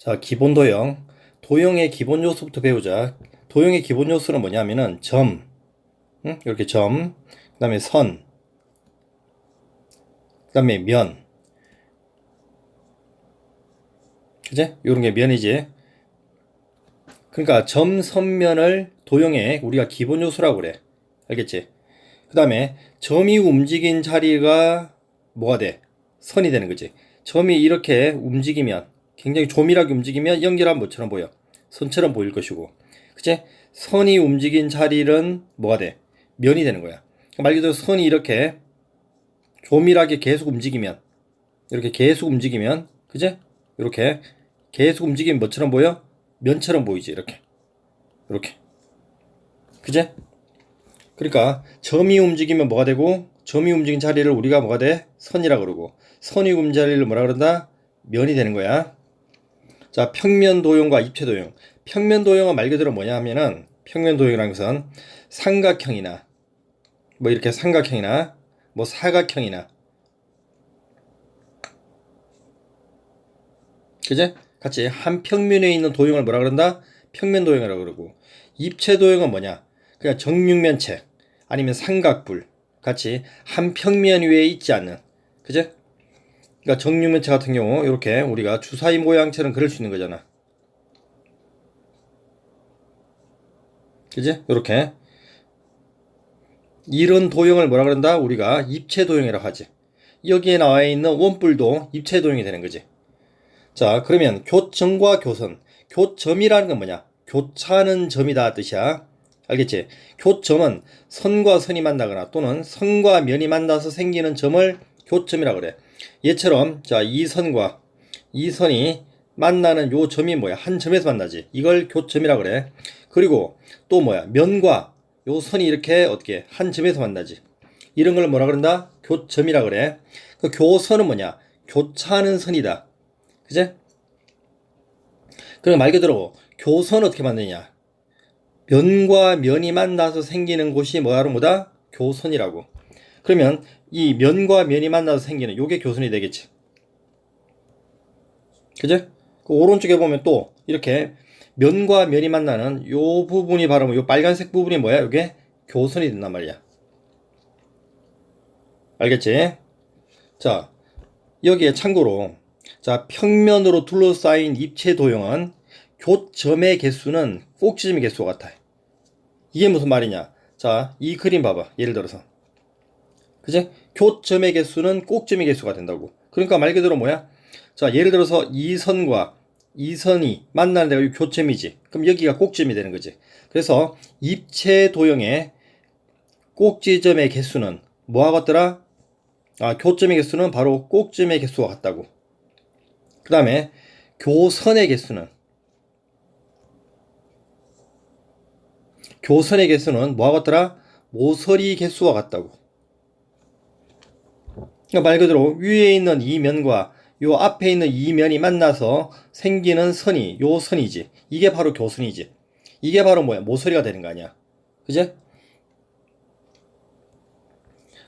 자, 기본 도형. 도형의 기본 요소부터 배우자. 도형의 기본 요소는 뭐냐면은 점, 응? 이렇게 점, 그 다음에 선, 그 다음에 면. 그제? 요런 게 면이지. 그러니까 점, 선, 면을 도형의 우리가 기본 요소라고 그래. 알겠지? 그 다음에 점이 움직인 자리가 뭐가 돼? 선이 되는 거지. 점이 이렇게 움직이면, 굉장히 조밀하게 움직이면 연결한 뭐처럼 보여? 선처럼 보일 것이고. 그치? 선이 움직인 자리는 뭐가 돼? 면이 되는 거야. 말 그대로 선이 이렇게 조밀하게 계속 움직이면, 이렇게 계속 움직이면, 그치? 이렇게 계속 움직이면 뭐처럼 보여? 면처럼 보이지. 이렇게. 이렇게. 그치? 그러니까 점이 움직이면 뭐가 되고, 점이 움직인 자리를 우리가 뭐가 돼? 선이라 그러고, 선이 움직인 자리를 뭐라 그런다? 면이 되는 거야. 자, 평면 도형과 입체 도형. 평면 도형은 말 그대로 뭐냐 하면은, 평면 도형이라는 것은 삼각형이나 뭐 이렇게 삼각형이나 뭐 사각형이나, 그제? 같이 한 평면에 있는 도형을 뭐라 그런다? 평면 도형이라고 그러고, 입체 도형은 뭐냐? 그냥 정육면체 아니면 삼각불, 같이 한 평면 위에 있지 않는, 그제? 그러니까 정육면체 같은 경우 이렇게 우리가 주사위 모양처럼 그릴 수 있는 거잖아. 그지? 이렇게 이런 도형을 뭐라 그런다? 우리가 입체 도형이라고 하지. 여기에 나와 있는 원뿔도 입체 도형이 되는 거지. 자, 그러면 교점과 교선. 교점이라는 건 뭐냐? 교차하는 점이다 뜻이야. 알겠지? 교점은 선과 선이 만나거나 또는 선과 면이 만나서 생기는 점을 교점이라고 그래. 얘처럼 자, 이 선과 이 선이 만나는 요 점이 뭐야? 한 점에서 만나지. 이걸 교점이라고 그래. 그리고 또 뭐야? 면과 요 선이 이렇게 어떻게 한 점에서 만나지. 이런 걸 뭐라 그런다? 교점이라 그래. 그 교선은 뭐냐? 교차하는 선이다. 그제? 그럼 말 그대로 교선 어떻게 만드냐? 면과 면이 만나서 생기는 곳이 뭐다? 교선이라고. 그러면 이 면과 면이 만나서 생기는 요게 교선이 되겠지. 그제? 그 오른쪽에 보면 또 이렇게 면과 면이 만나는 요 부분이 바로 요 빨간색 부분이 뭐야? 요게 교선이 된단 말이야. 알겠지? 자, 여기에 참고로 자, 평면으로 둘러싸인 입체 도형은 교점의 개수는 꼭지점의 개수와 같아. 이게 무슨 말이냐? 자, 이 그림 봐봐. 예를 들어서. 그지? 교점의 개수는 꼭점의 개수가 된다고. 그러니까 말 그대로 뭐야? 자, 예를 들어서 이 선과 이 선이 만나는 데가 이 교점이지. 그럼 여기가 꼭점이 되는 거지. 그래서 입체 도형의 꼭지점의 개수는 뭐와 같더라? 아, 교점의 개수는 바로 꼭점의 개수와 같다고. 그 다음에 교선의 개수는 뭐와 같더라? 모서리 개수와 같다고. 그러니까 말 그대로 위에 있는 이 면과 요 앞에 있는 이 면이 만나서 생기는 선이 요 선이지. 이게 바로 교선이지. 이게 바로 뭐야? 모서리가 되는 거 아니야. 그제?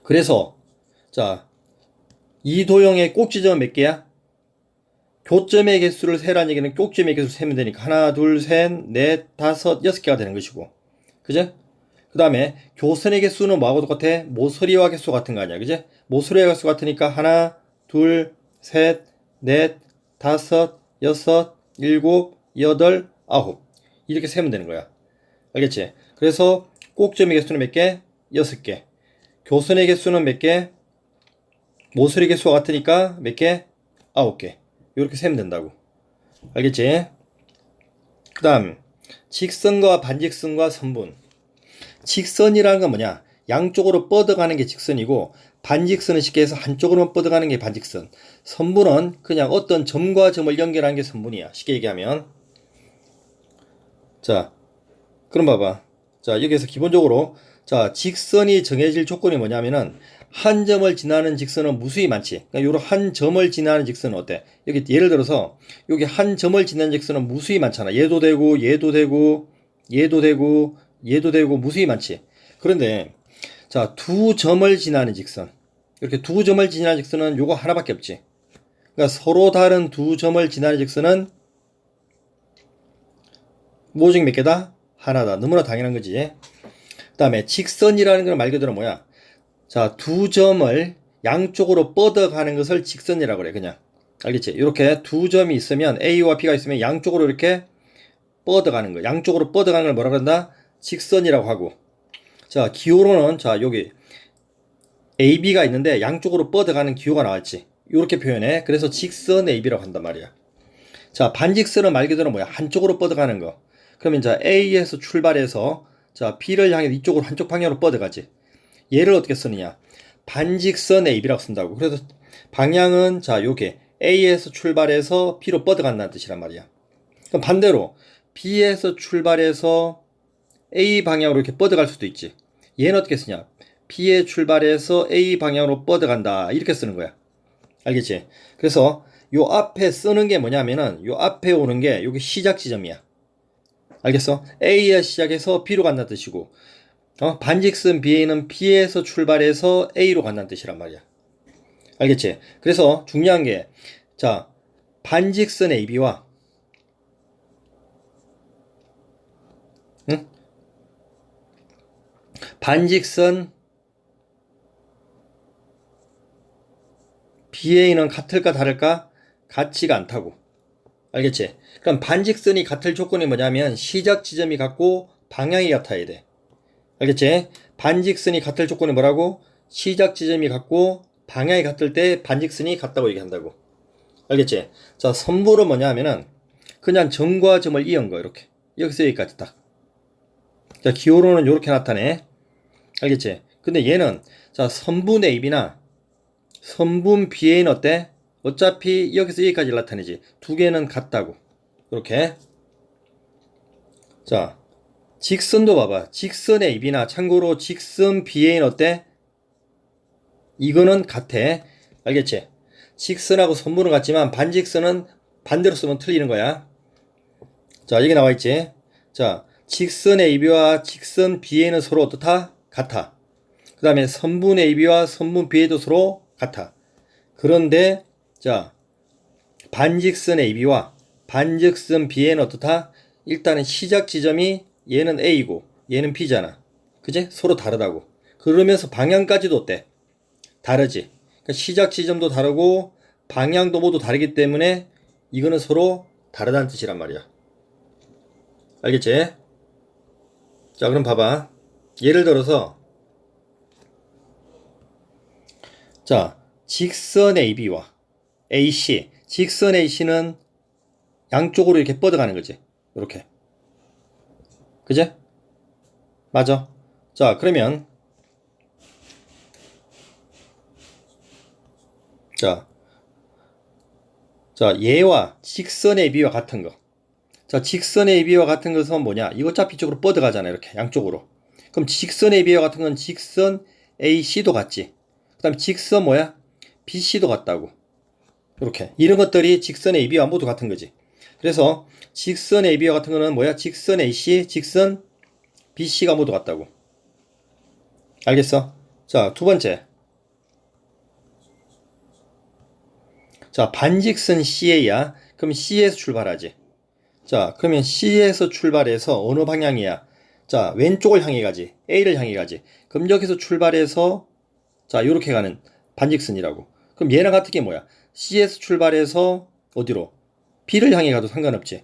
그래서 자, 이 도형의 꼭지점은 몇 개야? 교점의 개수를 세라는 얘기는 꼭지점의 개수를 세면 되니까 하나, 둘, 셋, 넷, 다섯, 여섯 개가 되는 것이고. 그제? 그 다음에 교선의 개수는 뭐하고 똑같아? 모서리와 개수 같은 거 아니야. 그제? 모서리와 개수 같으니까 하나, 둘, 셋, 넷, 다섯, 여섯, 일곱, 여덟, 아홉. 이렇게 세면 되는 거야. 알겠지? 그래서 꼭점의 개수는 몇 개? 6개. 교선의 개수는 몇 개? 모서리 개수와 같으니까 몇 개? 9개. 이렇게 세면 된다고. 알겠지? 그 다음 직선과 반직선과 선분. 직선이라는 건 뭐냐? 양쪽으로 뻗어가는 게 직선이고, 반직선은 쉽게 해서 한쪽으로만 뻗어가는 게 반직선. 선분은 그냥 어떤 점과 점을 연결하는 게 선분이야. 쉽게 얘기하면. 자, 그럼 봐봐. 자, 여기에서 기본적으로 자, 직선이 정해질 조건이 뭐냐면은 한 점을 지나는 직선은 무수히 많지. 그러니까 요런 한 점을 지나는 직선은 어때? 여기 예를 들어서 여기 한 점을 지나는 직선은 무수히 많잖아. 얘도 되고 얘도 되고 얘도 되고 얘도 되고 무수히 많지. 그런데 자, 두 점을 지나는 직선. 이렇게 두 점을 지나는 직선은 요거 하나밖에 없지. 그러니까 서로 다른 두 점을 지나는 직선은 모종 몇 개다? 하나다. 너무나 당연한 거지. 그 다음에 직선이라는 건 말 그대로 뭐야? 자, 두 점을 양쪽으로 뻗어가는 것을 직선이라고 그래. 그냥. 알겠지? 이렇게 두 점이 있으면 A와 B가 있으면 양쪽으로 이렇게 뻗어가는 거. 양쪽으로 뻗어가는 걸 뭐라 그런다? 직선이라고 하고. 자, 기호로는 자, 여기 AB가 있는데 양쪽으로 뻗어가는 기호가 나왔지. 이렇게 표현해. 그래서 직선 AB라고 한단 말이야. 자, 반직선은 말 그대로 뭐야? 한쪽으로 뻗어가는 거. 그러면 자, A에서 출발해서 자, B를 향해 이쪽으로 한쪽 방향으로 뻗어가지. 얘를 어떻게 쓰느냐? 반직선 AB라고 쓴다고. 그래서 방향은 자, 요게 A에서 출발해서 B로 뻗어간다는 뜻이란 말이야. 그럼 반대로 B에서 출발해서 A 방향으로 이렇게 뻗어갈 수도 있지. 얘는 어떻게 쓰냐? B에 출발해서 A 방향으로 뻗어간다. 이렇게 쓰는 거야. 알겠지? 그래서 요 앞에 쓰는 게 뭐냐면은 요 앞에 오는 게 요게 시작 지점이야. 알겠어? A에 시작해서 B로 간다는 뜻이고 반직선 BA는 B에서 출발해서 A로 간다는 뜻이란 말이야. 알겠지? 그래서 중요한 게 자, 반직선 AB와 응? 반직선 BA는 같을까 다를까? 같지가 않다고. 알겠지? 그럼 반직선이 같을 조건이 뭐냐면 시작 지점이 같고 방향이 같아야 돼. 알겠지? 반직선이 같을 조건이 뭐라고? 시작 지점이 같고 방향이 같을 때 반직선이 같다고 얘기한다고. 알겠지? 자, 선분은 뭐냐 하면은 그냥 점과 점을 이은 거 이렇게. 여기서 여기까지 딱. 자, 기호로는 이렇게 나타내. 알겠지? 근데 얘는 자, 선분 AB나 선분 BA는 어때? 어차피 여기서 여기까지 나타내지. 두 개는 같다고. 이렇게. 자, 직선도 봐봐. 직선 AB나 참고로 직선 BA는 어때? 이거는 같아. 알겠지? 직선하고 선분은 같지만 반직선은 반대로 쓰면 틀리는 거야. 자, 여기 나와 있지? 자, 직선 AB와 직선 BA는 서로 어떻다? 같아. 그 다음에 선분 AB와 선분 BA도 서로 같아. 그런데 자, 반직선 AB와 반직선 BA는 어떻다? 일단은 시작 지점이 얘는 A고 얘는 B잖아. 그지? 서로 다르다고. 그러면서 방향까지도 어때? 다르지. 그러니까 시작 지점도 다르고 방향도 모두 다르기 때문에 이거는 서로 다르다는 뜻이란 말이야. 알겠지? 자, 그럼 봐봐. 예를 들어서 자, 직선 AB와 AC, 직선 AC는 양쪽으로 이렇게 뻗어가는 거지. 이렇게. 그제? 맞아. 자, 그러면 자, 자, 얘와 직선 AB와 같은 거. 자, 직선 AB와 같은 것은 뭐냐? 이거 어차피 이쪽으로 뻗어가잖아. 이렇게 양쪽으로. 그럼 직선 AB와 같은 건 직선 AC도 같지. 그 다음에 직선 뭐야? BC도 같다고. 이렇게. 이런 것들이 직선 AB와 모두 같은 거지. 그래서 직선 AB와 같은 거는 뭐야? 직선 AC, 직선 BC가 모두 같다고. 알겠어? 자, 두 번째. 자, 반직선 CA야. 그럼 C에서 출발하지. 자, 그러면 C에서 출발해서 어느 방향이야? 자, 왼쪽을 향해 가지. A를 향해 가지. 그럼 여기서 출발해서 자, 요렇게 가는 반직선이라고. 그럼 얘랑 같은 게 뭐야? C에서 출발해서 어디로? B를 향해 가도 상관없지.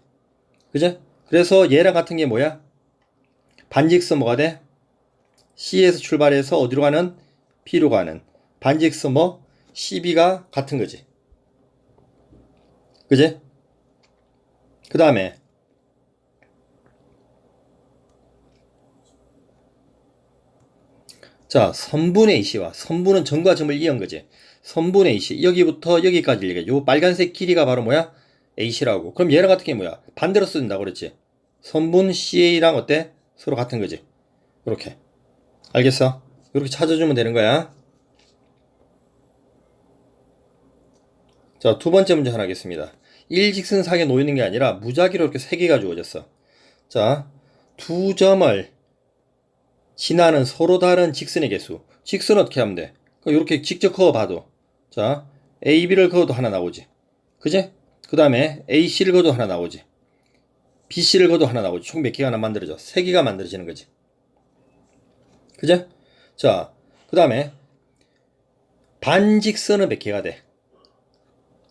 그죠? 그래서 얘랑 같은 게 뭐야? 반직선 뭐가 돼? C에서 출발해서 어디로 가는? B로 가는. 반직선 뭐? CB가 같은 거지. 그지? 그 다음에 자, 선분 AC와 선분은 점과 점을 이은 거지. 선분 AC 여기부터 여기까지 얘기해. 요 빨간색 길이가 바로 뭐야? AC라고. 그럼 얘랑 같은 게 뭐야? 반대로 쓴다고 그랬지. 선분 CA랑 어때? 서로 같은 거지. 이렇게. 알겠어? 이렇게 찾아주면 되는 거야. 자, 두 번째 문제 하나 하겠습니다. 일직선상에 놓이는 게 아니라 무작위로 이렇게 세 개가 주어졌어. 자, 두 점을 지나는 서로 다른 직선의 개수. 직선 어떻게 하면 돼? 이렇게 직접 그어봐도. 자, AB를 그어도 하나 나오지. 그제? 그 다음에 AC를 그어도 하나 나오지. BC를 거도 하나 나오지. 총 몇 개가 만들어져? 3개가 만들어지는 거지. 그죠? 자, 그 다음에 반직선은 몇 개가 돼?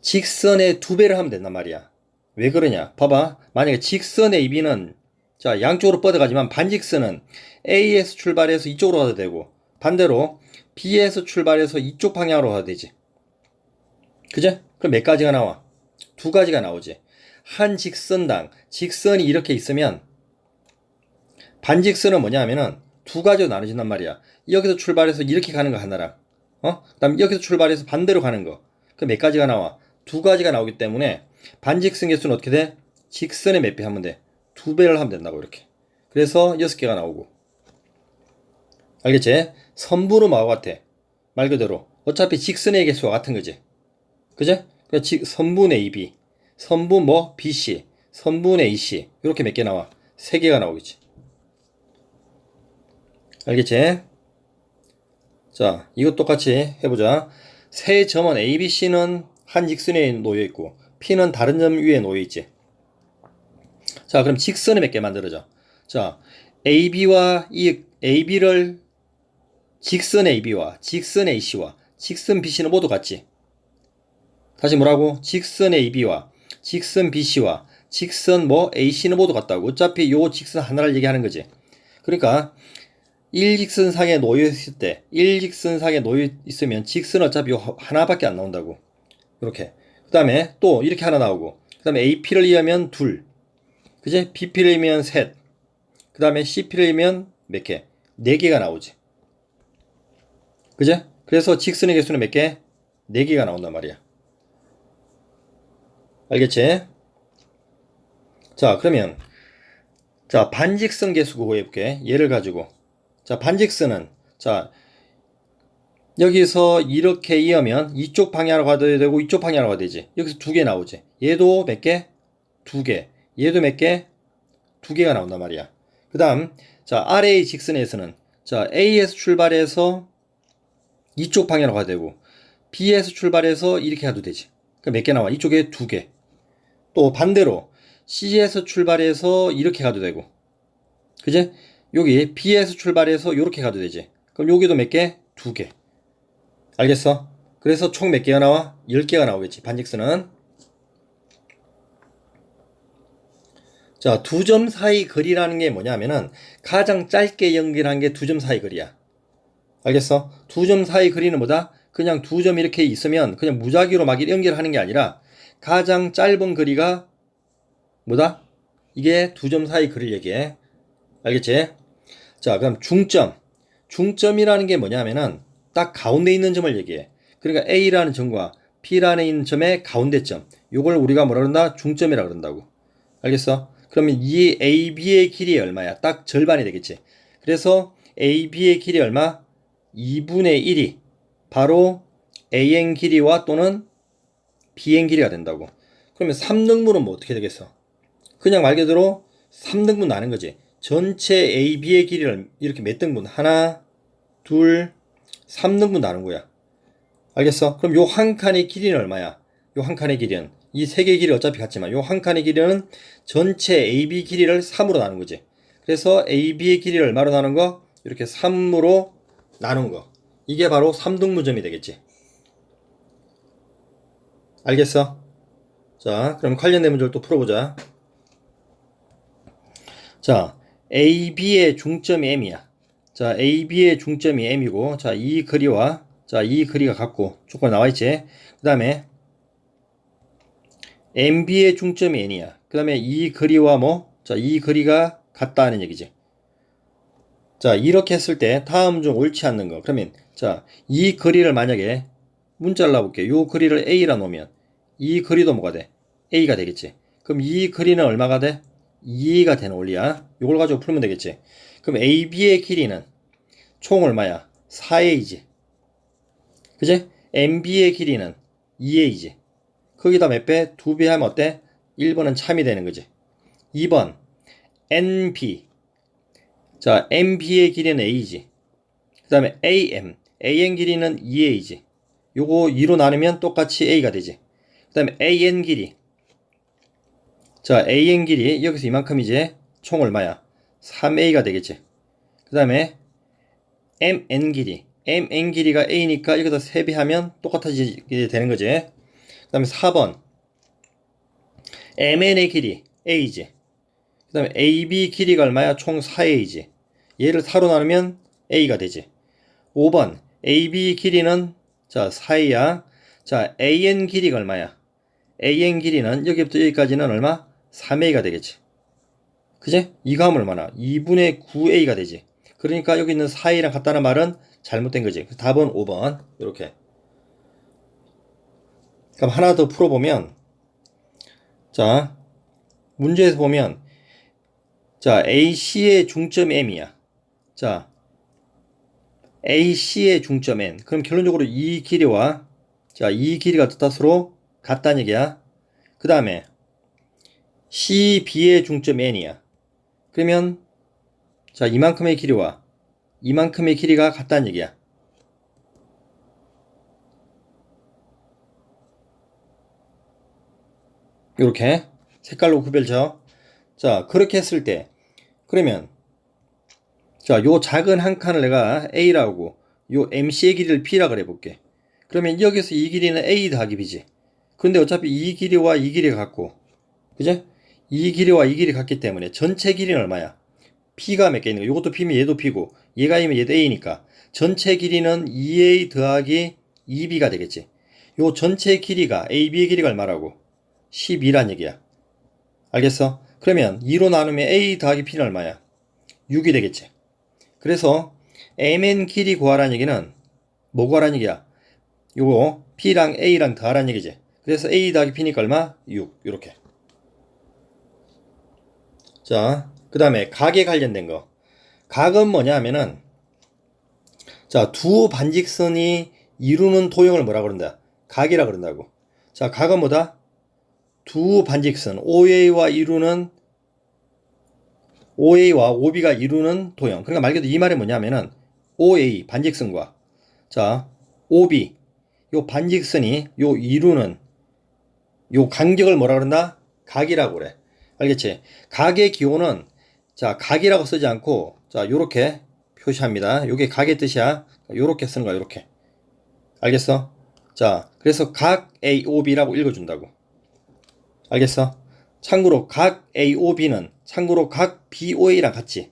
직선의 2배를 하면 된단 말이야. 왜 그러냐? 봐봐. 만약에 직선 AB는 자, 양쪽으로 뻗어가지만 반직선은 A에서 출발해서 이쪽으로 가도 되고 반대로 B에서 출발해서 이쪽 방향으로 가도 되지. 그죠? 그럼 몇 가지가 나와? 2가지가 나오지. 한 직선당 직선이 이렇게 있으면 반직선은 뭐냐 하면은 2가지로 나눠진단 말이야. 여기서 출발해서 이렇게 가는 거 하나랑 그다음 여기서 출발해서 반대로 가는 거. 그 몇 가지가 나와? 2가지가 나오기 때문에 반직선 개수는 어떻게 돼? 직선의 몇 배 하면 돼? 2배를 하면 된다고 이렇게. 그래서 6개가 나오고. 알겠지? 선분은 뭐하고 같아? 말 그대로 어차피 직선의 개수와 같은 거지. 그죠? 선분 AB, 선분 뭐 BC, 선분 AC 이렇게 몇 개 나와? 3개가 나오겠지. 알겠지? 자, 이것 똑같이 해보자. 세 점은 ABC는 한 직선에 놓여 있고 P는 다른 점 위에 놓여 있지. 자, 그럼 직선이 몇 개 만들어져? 자, AB와 이 AB를 직선 AB와 직선 AC와 직선 BC는 모두 같지. 다시 뭐라고? 직선 AB와 직선 BC와 직선 뭐 AC는 모두 같다고. 어차피 요 직선 하나를 얘기하는 거지. 그러니까 일직선상에 놓여 있을 때 일직선상에 놓여 있으면 직선 어차피 요 하나밖에 안 나온다고. 이렇게. 그 다음에 또 이렇게 하나 나오고 그 다음에 AP를 이으면 둘, 그제? BP를 이으면 셋, 그 다음에 CP를 이으면 몇 개? 4개가 나오지. 그제? 그래서 직선의 개수는 몇 개? 4개가 나온단 말이야. 알겠지? 자, 그러면 자, 반직선 개수 구해볼게. 얘를 가지고 자, 반직선은 자, 여기서 이렇게 이으면 이쪽 방향으로 가도 되고 이쪽 방향으로 가도 되지. 여기서 2개 나오지. 얘도 몇 개? 2개. 얘도 몇 개? 2개가 나온단 말이야. 그 다음 자, 아래의 직선에서는 자, A에서 출발해서 이쪽 방향으로 가도 되고 B에서 출발해서 이렇게 가도 되지. 그럼 몇 개 나와? 이쪽에 2개. 또 반대로 C에서 출발해서 이렇게 가도 되고, 그지? 여기 B에서 출발해서 이렇게 가도 되지. 그럼 여기도 몇 개? 2개. 알겠어? 그래서 총 몇 개가 나와? 10개가 나오겠지. 반직선은. 자, 2점 사이 거리라는 게 뭐냐면은 가장 짧게 연결한 게 2점 사이 거리야. 알겠어? 2점 사이 거리는 뭐다? 그냥 2점 이렇게 있으면 그냥 무작위로 막 연결하는 게 아니라 가장 짧은 거리가 뭐다? 이게 2점 사이 거리를 얘기해. 알겠지? 자, 그럼 중점. 중점이라는 게 뭐냐면은 딱 가운데 있는 점을 얘기해. 그러니까 A라는 점과 P라는 있는 점의 가운데점. 요걸 우리가 뭐라 그런다? 중점이라 그런다고. 알겠어? 그러면 이 AB의 길이 얼마야? 딱 절반이 되겠지. 그래서 AB의 길이 얼마? 2분의 1이 바로 AN 길이와 또는 BN 길이가 된다고. 그러면 3등분은 뭐 어떻게 되겠어? 그냥 말 그대로 3등분 나는 거지. 전체 AB의 길이를 이렇게 몇 등분? 하나, 둘, 3등분 나는 거야. 알겠어? 그럼 요 한 칸의 길이는 얼마야? 요 한 칸의 길이는 이 세 개의 길이 어차피 같지만 요 한 칸의 길이는 전체 AB 길이를 3으로 나눈 거지. 그래서 AB의 길이를 얼마로 나눈 거? 이렇게 3으로 나눈 거. 이게 바로 3등분점이 되겠지. 알겠어? 자, 그럼 관련된 문제를 또 풀어보자. 자, AB의 중점이 M이야. 자, AB의 중점이 M이고, 자, 이 거리가 같고, 조건 나와있지? 그 다음에, MB의 중점이 N이야. 그 다음에 이 거리와 뭐? 자, 이 거리가 같다는 얘기지. 자, 이렇게 했을 때 다음 중 옳지 않는 거. 그러면, 자, 이 거리를 만약에 문자를 놔볼게. 요 거리를 A라 놓으면, 이 거리도 뭐가 돼? A가 되겠지. 그럼 이 거리는 얼마가 돼? 2가 되는 원리야. 이걸 가지고 풀면 되겠지. 그럼 AB의 길이는 총 얼마야? 4A지. 그지? MB의 길이는 2A지. 거기다 몇 배? 2배 하면 어때? 1번은 참이 되는 거지. 2번 NB. 자, MB의 길이는 A지. 그 다음에 AM. AN 길이는 2A지. 요거 2로 나누면 똑같이 A가 되지. 그 다음에 AN 길이. 자, AN 길이 여기서 이만큼이지. 총 얼마야? 3A가 되겠지. 그 다음에 MN 길이. MN 길이가 A니까 이거다 3배하면 똑같아지게 되는 거지. 그 다음에 4번. MN의 길이 A지. 그 다음에 AB 길이가 얼마야? 총 4A지. 얘를 4로 나누면 A가 되지. 5번. AB 길이는 자 4A야. 자, AN 길이가 얼마야? AN 길이는 여기부터 여기까지는 얼마? 3A가 되겠지. 그지? 이거 하면 얼마나? 2분의 9A가 되지. 그러니까 여기 있는 4A랑 같다는 말은 잘못된 거지. 답은 5번. 이렇게. 그럼 하나 더 풀어보면, 자, 문제에서 보면, 자, AC의 중점 M이야. 자, AC의 중점 N. 그럼 결론적으로 이 길이와, 자, 이 길이가 뜻하수로 같다는 얘기야. 그 다음에, CB의 중점 N이야. 그러면, 자, 이만큼의 길이와 이만큼의 길이가 같다는 얘기야. 이렇게 색깔로 구별져. 자, 그렇게 했을 때 그러면 자, 요 작은 한 칸을 내가 A라고 요 MC의 길이를 B라 그래 볼게. 그러면 여기서 이 길이는 A 더하기 B지. 근데 어차피 이 길이와 이 길이가 같고, 그죠? 이 길이와 이 길이 같기 때문에 전체 길이는 얼마야? P가 몇 개 있는 거. 요것도 P면 얘도 P고 얘가 A면 얘도 A니까 전체 길이는 2A 더하기 2B가 되겠지. 요 전체 길이가 AB의 길이가 얼마라고? 12란 얘기야. 알겠어? 그러면 2로 나누면 A 더하기 P는 얼마야? 6이 되겠지. 그래서 MN 길이 구하라는 얘기는 뭐 구하라는 얘기야? 요거 P랑 A랑 더하라는 얘기지. 그래서 A 더하기 P니까 얼마? 6. 이렇게. 자, 그 다음에 각에 관련된 거. 각은 뭐냐 하면은 자, 두 반직선이 이루는 도형을 뭐라 그런다? 각이라 그런다고. 자, 각은 뭐다? 두 반직선 OA와 이루는 OA와 OB가 이루는 도형. 그러니까 말 그대로 이 말이 뭐냐면은 OA 반직선과 자, OB 요 반직선이 요 이루는 요 간격을 뭐라 그런다? 각이라고 그래. 알겠지? 각의 기호는 자, 각이라고 쓰지 않고 자, 요렇게 표시합니다. 요게 각의 뜻이야. 요렇게 쓰는 거야. 요렇게. 알겠어? 자, 그래서 각 AOB라고 읽어준다고. 알겠어? 참고로 각 AOB는 참고로 각 BOA랑 같지.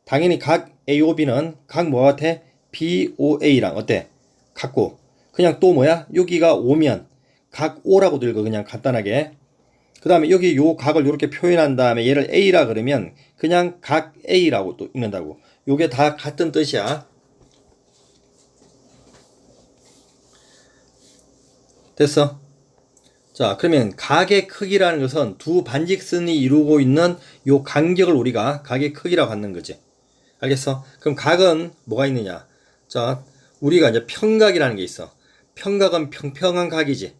당연히 각 AOB는 각 뭐와 같아? BOA랑 어때? 같고. 그냥 또 뭐야? 여기가 오면 각 O라고도 읽어. 그냥 간단하게. 그 다음에 여기 요 각을 이렇게 표현한 다음에 얘를 A라 그러면 그냥 각 A라고 또 읽는다고. 요게 다 같은 뜻이야. 됐어? 자, 그러면 각의 크기라는 것은 두 반직선이 이루고 있는 요 간격을 우리가 각의 크기라고 하는 거지. 알겠어? 그럼 각은 뭐가 있느냐? 자, 우리가 이제 평각이라는 게 있어. 평각은 평평한 각이지.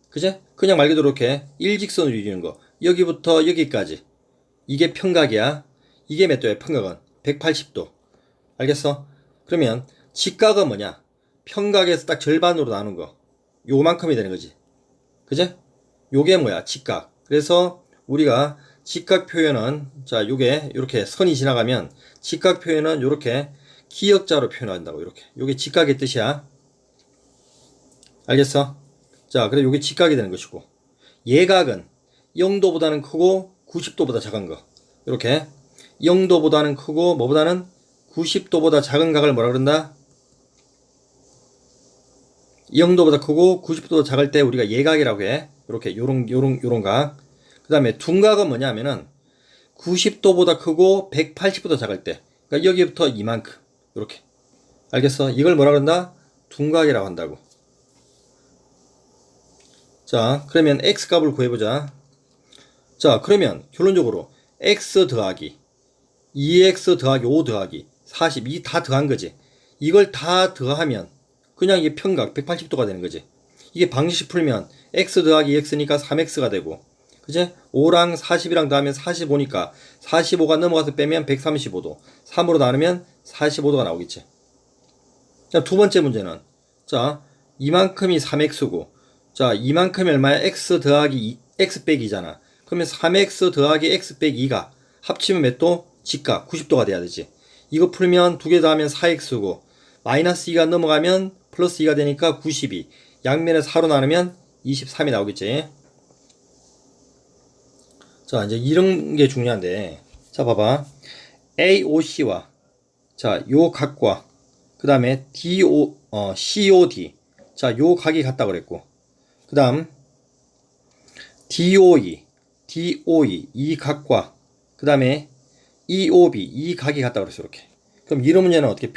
그제? 그냥 말 그대로 이렇게 일직선으로 이루는 거. 여기부터 여기까지. 이게 평각이야. 이게 몇 도야? 평각은 180도. 알겠어? 그러면 직각은 뭐냐? 평각에서 딱 절반으로 나눈 거. 요만큼이 되는 거지. 그제? 요게 뭐야? 직각. 그래서 우리가 직각 표현은 자, 요게 이렇게 선이 지나가면 직각 표현은 요렇게 기역자로 표현한다고. 이렇게. 요게 직각의 뜻이야. 알겠어? 자, 그래 요게 직각이 되는 것이고. 예각은 0도보다는 크고 90도보다 작은 거. 이렇게 0도보다는 크고 뭐보다는 90도보다 작은 각을 뭐라 그런다? 0도보다 크고 90도보다 작을 때 우리가 예각이라고 해. 이렇게 요런 각. 그 다음에 둔각은 뭐냐 하면은 90도보다 크고 180도보다 작을 때. 그러니까 여기부터 이만큼. 이렇게. 알겠어? 이걸 뭐라 그런다? 둔각이라고 한다고. 자, 그러면 x 값을 구해보자. 자, 그러면 결론적으로 x 더하기 2x 더하기 5 더하기 40 이 다 더한 거지. 이걸 다 더하면 그냥 이게 평각 180도가 되는 거지. 이게 방정식 풀면 x 더하기 x니까 3x가 되고, 그제? 5랑 40이랑 더하면 45니까 45가 넘어가서 빼면 135도, 3으로 나누면 45도가 나오겠지. 자, 두 번째 문제는 자, 이만큼이 3x고 자, 이만큼이 얼마야? x 더하기 x 빼기잖아. 그러면 3x 더하기 x 빼기 2가 합치면 몇 도? 직각 90도가 돼야 되지. 이거 풀면 두 개 더하면 4x고 마이너스 2가 넘어가면 플러스 2가 되니까 92. 양면에 4로 나누면 23이 나오겠지. 자, 이제 이런 게 중요한데, 자, 봐봐. AOC와, 자, 요 각과, 그 다음에 COD. 자, 요 각이 같다 그랬고, 그 다음, DOE, 이 각과, 그 다음에 EOB, 이 각이 같다 그랬어, 이렇게. 그럼 이런 문제는 어떻게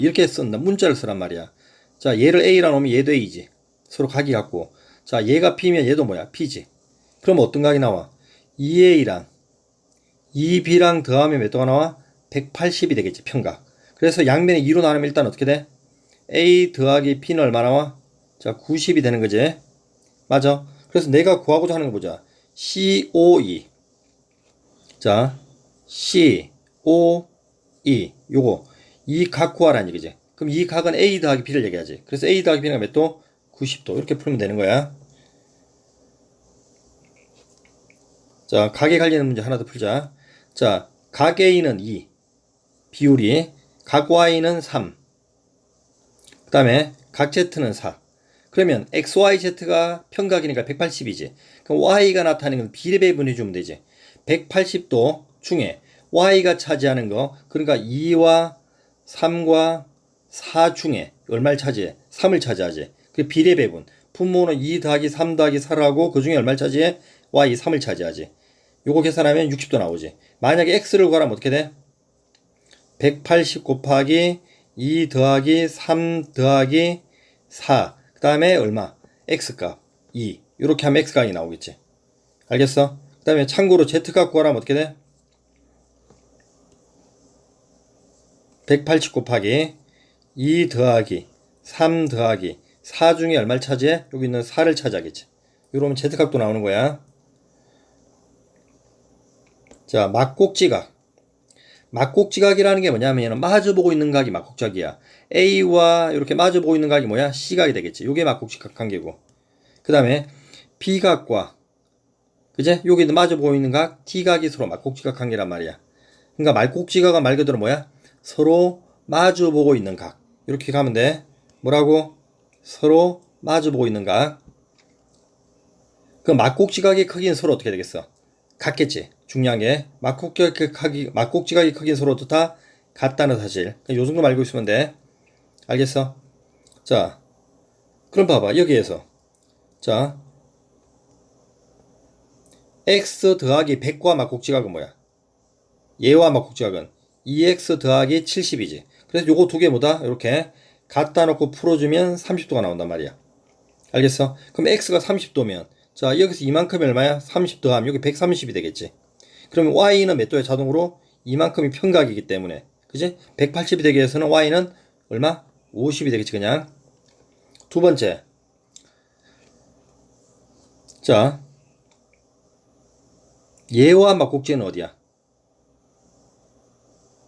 이렇게 쓴다. 문자를 쓰란 말이야. 자, 얘를 A라 놓으면 얘도 A지. 서로 각이 같고. 자, 얘가 P면 얘도 뭐야? P지. 그럼 어떤 각이 나와? 2A랑 2B랑 더하면 몇 도가 나와? 180이 되겠지, 평각. 그래서 양면에 2로 나누면 일단 어떻게 돼? A 더하기 P는 얼마 나와? 자, 90이 되는 거지. 맞아. 그래서 내가 구하고자 하는 거 보자. COE. 자, COE. 요거. 이 각 구하라는 얘기지. 그럼 이 각은 A 더하기 B를 얘기하지. 그래서 A 더하기 B는 몇 도? 90도. 이렇게 풀면 되는 거야. 자, 각에 관련된 문제 하나 더 풀자. 자, 각 A는 2. 비율이. 각 Y는 3. 그 다음에 각 Z는 4. 그러면 XYZ가 평각이니까 180이지. 그럼 Y가 나타나는 건 비례배분해 주면 되지. 180도 중에 Y가 차지하는 거, 그러니까 2와 3과 4 중에 얼마를 차지해? 3을 차지하지. 그 비례배분. 분모는 2 더하기 3 더하기 4를 하고 그 중에 얼마를 차지해? Y 3을 차지하지. 요거 계산하면 60도 나오지. 만약에 X를 구하라면 어떻게 돼? 180 곱하기 2 더하기 3 더하기 4. 그 다음에 얼마? X값 2. 이렇게 하면 X값이 나오겠지. 알겠어? 그 다음에 참고로 Z값 구하라면 어떻게 돼? 180 곱하기 2 더하기 3 더하기 4 중에 얼마를 차지해? 여기 있는 4를 차지하겠지. 이러면 Z값도 나오는 거야. 자, 막곡지각. 막곡지각이라는 게 뭐냐면 마주보고 있는 각이 막곡지각이야. A와 이렇게 마주보고 있는 각이 뭐야? C각이 되겠지. 요게 막곡지각 관계고. 그 다음에 B각과 그제? 여기도 마주보고 있는 각 T각이 서로 막곡지각 관계란 말이야. 그러니까 말곡지각은 말 그대로 뭐야? 서로 마주보고 있는 각. 이렇게 가면 돼. 뭐라고? 서로 마주보고 있는 각. 그 막곡지각의 크기는 서로 어떻게 되겠어? 같겠지. 중요한 게 막곡지각의 크기는 서로 다 같다는 사실. 요 정도 알고 있으면 돼. 알겠어? 자, 그럼 봐봐. 여기에서 자, x 더하기 100과 막곡지각은 뭐야? 얘와 막곡지각은 2x 더하기 70이지. 그래서 요거 두 개 뭐다? 이렇게 갖다 놓고 풀어주면 30도가 나온단 말이야. 알겠어? 그럼 x가 30도면 자, 여기서 이만큼이 얼마야? 30 더하면 여기 130이 되겠지. 그러면 y는 몇 도야? 자동으로 이만큼이 평각이기 때문에 그지? 180이 되기 위해서는 y는 얼마? 50이 되겠지 그냥. 두 번째, 자, 얘와 막곡지는 어디야?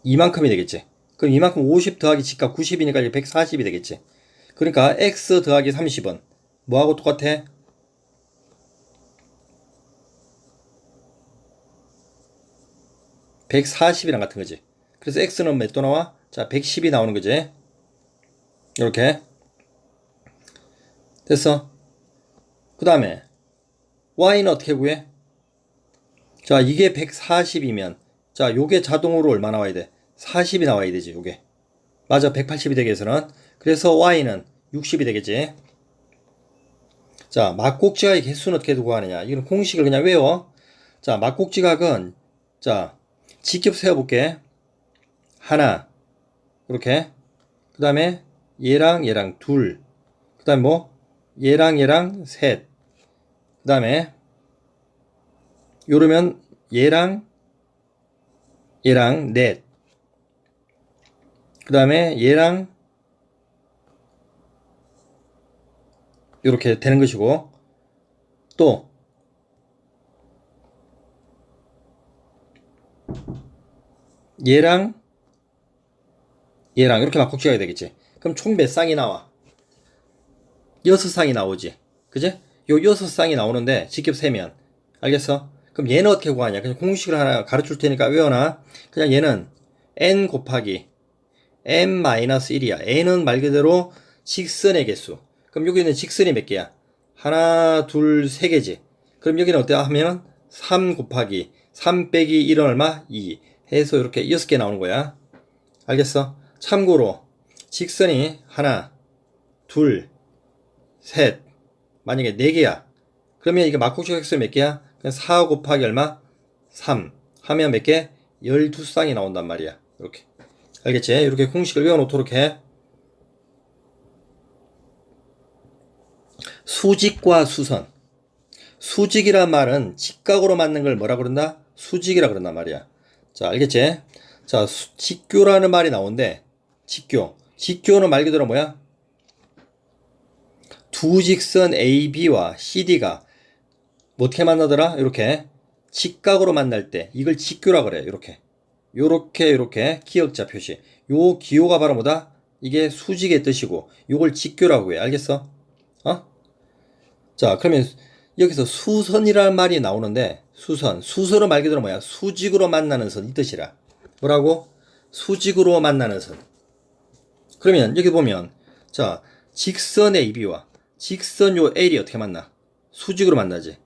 이만큼이 되겠지. 그럼 이만큼 50 더하기 직각 90이니까 이제 140이 되겠지. 그러니까 x 더하기 30은 뭐하고 똑같아? 140이랑 같은 거지. 그래서 x는 몇 도 나와? 자, 110이 나오는 거지. 이렇게 됐어. 그 다음에 y는 어떻게 구해? 자, 이게 140이면 자, 요게 자동으로 얼마 나와야 돼? 40이 나와야 되지, 요게. 맞아, 180이 되기 위해서는. 그래서 y는 60이 되겠지. 자, 막곡지각의 개수는 어떻게 구하느냐? 이건 공식을 그냥 외워. 자, 막곡지각은 자, 직접 세워볼게. 하나, 이렇게. 그 다음에 얘랑 얘랑 둘. 그 다음에 뭐? 얘랑 얘랑 셋. 그 다음에 요러면 얘랑 얘랑 넷. 그 다음에 얘랑 이렇게 되는 것이고 또 얘랑 얘랑 이렇게 막곡지각이 되겠지. 그럼 총 몇 쌍이 나와? 6쌍이 나오지. 그지? 요 6쌍이 나오는데 직접 세면 알겠어? 그럼 얘는 어떻게 구하냐? 그냥 공식을 하나 가르쳐 줄 테니까 외워놔. 그냥 얘는 n 곱하기 n-1이야. n은 말 그대로 직선의 개수. 그럼 여기는 직선이 몇 개야? 하나, 둘, 세 개지. 그럼 여기는 어때 하면 3 곱하기 3 빼기 1은 얼마? 2 해서 이렇게 6개 나오는 거야. 알겠어? 참고로 직선이 하나, 둘, 셋, 만약에 4개야. 그러면 이게 막국수 획수 몇 개야? 그냥 4 곱하기 얼마? 3 하면 몇 개? 12쌍이 나온단 말이야. 이렇게. 알겠지? 이렇게 공식을 외워놓도록 해. 수직과 수선. 수직이란 말은 직각으로 맞는 걸 뭐라 그런다? 수직이라 그런단 말이야. 자, 알겠지? 자, 직교라는 말이 나오는데, 직교. 직교는 말 그대로 뭐야? 두 직선 AB와 CD가 어떻게 만나더라? 이렇게 직각으로 만날 때 이걸 직교라 그래. 이렇게 요렇게 기역자 표시. 요 기호가 바로 뭐다? 이게 수직의 뜻이고 요걸 직교라고 해. 알겠어? 자, 그러면 여기서 수선이라는 말이 나오는데 수선은 말 그대로 뭐야? 수직으로 만나는 선 이 뜻이라. 뭐라고? 수직으로 만나는 선. 그러면 여기 보면 자, 직선 AB와 직선 요 L이 어떻게 만나? 수직으로 만나지.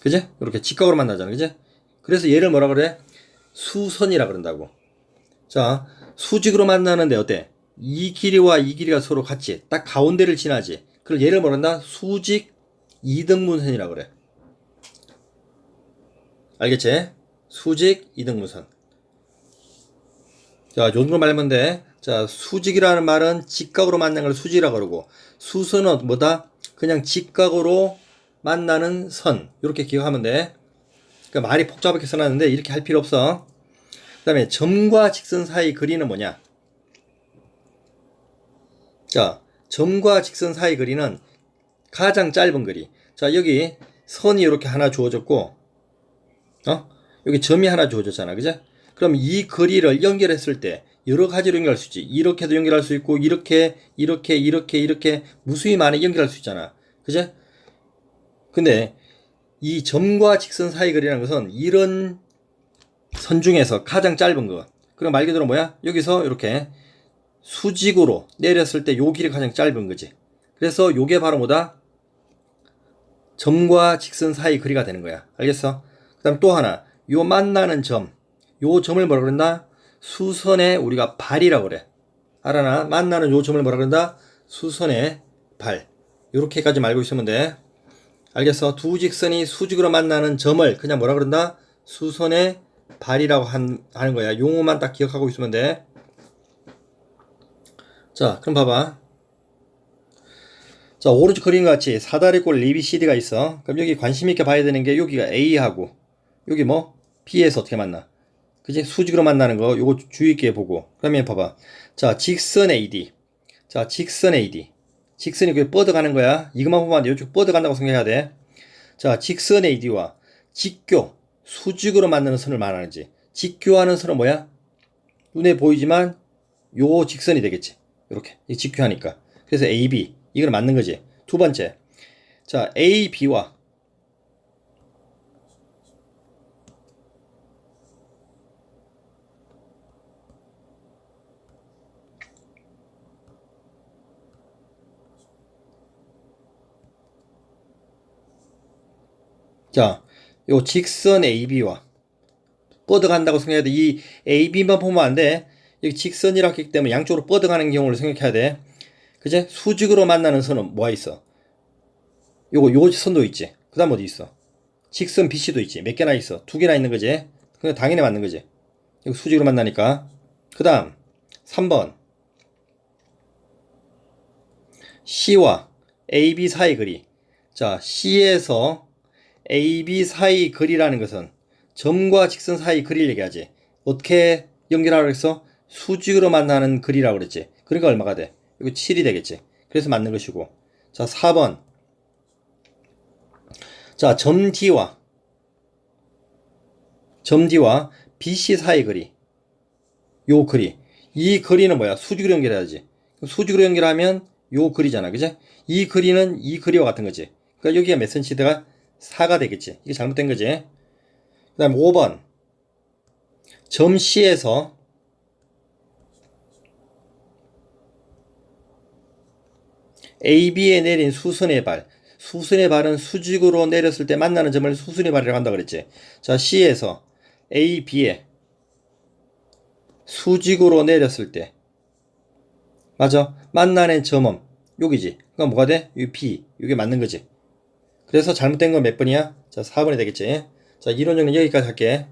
그지? 이렇게 직각으로 만나잖아. 그지? 그래서 얘를 뭐라 그래? 수선이라 그런다고. 자, 수직으로 만나는데 어때? 이 길이와 이 길이가 서로 같이 딱 가운데를 지나지. 그걸 얘를 뭐라 한다? 수직 이등분선이라 그래. 알겠지? 수직 이등분선. 자, 요 정도 말하면 돼. 자, 수직이라는 말은 직각으로 만나는 걸 수직이라고 그러고 수선은 뭐다? 그냥 직각으로 만나는 선. 이렇게 기억하면 돼. 그러니까 말이 복잡하게 써놨는데 이렇게 할 필요 없어. 그 다음에 점과 직선 사이 거리는 뭐냐? 자, 점과 직선 사이 거리는 가장 짧은 거리. 자, 여기 선이 이렇게 하나 주어졌고, 여기 점이 하나 주어졌잖아. 그죠? 그럼 이 거리를 연결했을 때 여러 가지로 연결할 수 있지. 이렇게도 연결할 수 있고, 이렇게 무수히 많이 연결할 수 있잖아. 그죠? 근데 이 점과 직선 사이 거리라는 것은 이런 선 중에서 가장 짧은 거. 그럼 말 그대로 뭐야? 여기서 이렇게 수직으로 내렸을 때 요 길이 가장 짧은 거지. 그래서 요게 바로 뭐다? 점과 직선 사이 거리가 되는 거야. 알겠어? 그 다음 또 하나. 요 만나는 점. 요 점을 뭐라 그런다? 수선의 우리가 발이라고 그래. 알아나? 만나는 요 점을 뭐라 그런다? 수선의 발. 요렇게까지 알고 있으면 돼. 알겠어? 두 직선이 수직으로 만나는 점을 그냥 뭐라 그런다? 수선의 발이라고 하는 거야. 용어만 딱 기억하고 있으면 돼. 자, 그럼 봐봐. 자, 오른쪽 그림 같이 사다리꼴 ABCD가 있어. 그럼 여기 관심 있게 봐야 되는 게 여기가 A하고 여기 뭐 B에서 어떻게 만나? 그지? 수직으로 만나는 거 요거 주의 있게 보고. 그러면 봐봐. 자, 직선 AD. 자, 직선 AD. 직선이 그게 뻗어가는 거야. 이것만 보면 안 돼. 이쪽 뻗어간다고 생각해야 돼. 자, 직선 AD와 직교, 수직으로 만드는 선을 말하는지. 직교하는 선은 뭐야? 눈에 보이지만 요 직선이 되겠지. 이렇게 직교하니까. 그래서 AB 이거는 맞는 거지. 두 번째, 자 AB와 자, 요 직선 AB와 뻗어간다고 생각해야 돼. 이 AB만 보면 안 돼. 여기 직선이라고 했기 때문에 양쪽으로 뻗어가는 경우를 생각해야 돼. 그제? 수직으로 만나는 선은 뭐가 있어? 요 선도 있지. 그 다음 어디 있어? 직선 BC도 있지. 몇 개나 있어? 두 개나 있는 거지. 그냥 당연히 맞는 거지. 이거 수직으로 만나니까. 그 다음 3번 C와 AB 사이 거리. 자, C에서 AB 사이 거리라는 것은 점과 직선 사이 거리를 얘기하지. 어떻게 연결하라고 했어? 수직으로 만나는 거리라고 그랬지. 그러니까 얼마가 돼? 이거 7이 되겠지. 그래서 맞는 것이고. 자, 4번. 자, 점 D와 BC 사이 거리. 요 거리. 이 거리는 뭐야? 수직으로 연결해야지. 수직으로 연결하면 요 거리잖아. 그지? 이 거리는 이 거리와 같은 거지. 그러니까 여기가 몇 cm가 4가 되겠지. 이게 잘못된 거지. 그 다음 5번. 점 C에서 AB에 내린 수순의 발. 수순의 발은 수직으로 내렸을 때 만나는 점을 수순의 발이라고 한다 그랬지. 자, C에서 AB에 수직으로 내렸을 때. 맞아. 만나는 점은 여기지. 그럼 뭐가 돼? 이 B. 이게 맞는 거지. 그래서 잘못된 건 몇 번이야? 자, 4번이 되겠지. 자, 이론 정리는 여기까지 할게.